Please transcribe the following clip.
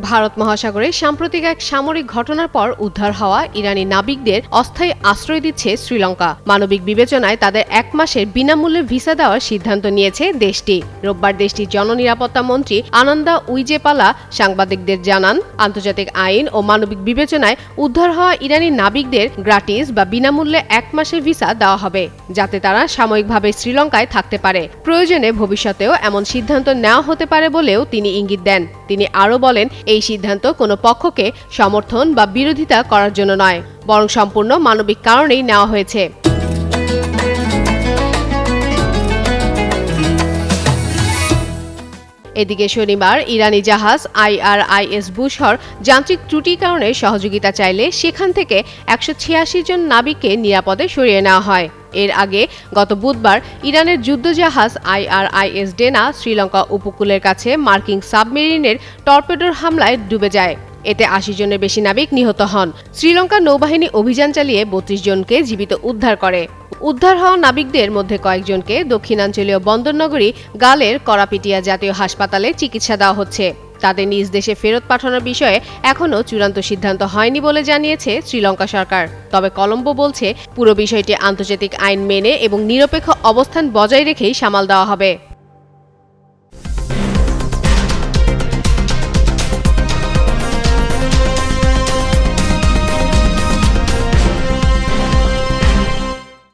ভারত মহাসাগরে সাম্প্রতিক এক সামরিক ঘটনার পর উদ্ধার হওয়া ইরানি নাবিকদের অস্থায়ী আশ্রয় দিচ্ছে শ্রীলঙ্কা। মানবিক বিবেচনায় তাদের 1 মাসের বিনামূল্যে ভিসা দেওয়ার সিদ্ধান্ত নিয়েছে দেশটি। রোববার দেশটির জননিরাপত্তা মন্ত্রী আনন্দা উইজেপালা সাংবাদিকদের জানান, আন্তর্জাতিক আইন ও মানবিক বিবেচনায় উদ্ধার হওয়া ইরানি নাবিকদের গ্রাটিস বা বিনামূল্যে 1 মাসের ভিসা দেওয়া হবে, যাতে তারা সাময়িকভাবে শ্রীলঙ্কায় থাকতে পারে। প্রয়োজনে ভবিষ্যতেও এমন সিদ্ধান্ত নেওয়া হতে পারে বলেও তিনি ইঙ্গিত দেন। তিনি আরও বলেন, এই সিদ্ধান্ত কোনো পক্ষকে সমর্থন বা বিরোধিতা করার জন্য নয়, বরং সম্পূর্ণ মানবিক কারণেই নেওয়া হয়েছে। এদিকে শনিবার ইরানি জাহাজ IRIS বুশহর যান্ত্রিক ত্রুটির কারণে সহযোগিতা চাইলে সেখান থেকে 186 জন নাবিককে নিরাপদে সরিয়ে নেওয়া হয়। এর আগে গত বুধবার ইরানের যুদ্ধজাহাজ IRIS ডেনা শ্রীলঙ্কা উপকূলের কাছে মার্কিন সাবমেরিনের টর্পেডোর হামলায় ডুবে যায়। এতে 80 জনের বেশি নাবিক নিহত হন। শ্রীলঙ্কার নৌবাহিনী অভিযান চালিয়ে 32 জনকে জীবিত উদ্ধার করে। উদ্ধার হওয়া নাবিকদের মধ্যে কয়েকজনকে দক্ষিণাঞ্চলীয় বন্দরনগরী গালের করাপিটিয়া জাতীয় হাসপাতালে চিকিৎসা দেওয়া হচ্ছে। তাদের নিজ দেশে ফেরত পাঠানোর বিষয়ে এখনও চূড়ান্ত সিদ্ধান্ত হয়নি বলে জানিয়েছে শ্রীলঙ্কা সরকার। তবে কলম্বো বলছে, পুরো বিষয়টি আন্তর্জাতিক আইন মেনে এবং নিরপেক্ষ অবস্থান বজায় রেখেই সামাল দেওয়া হবে।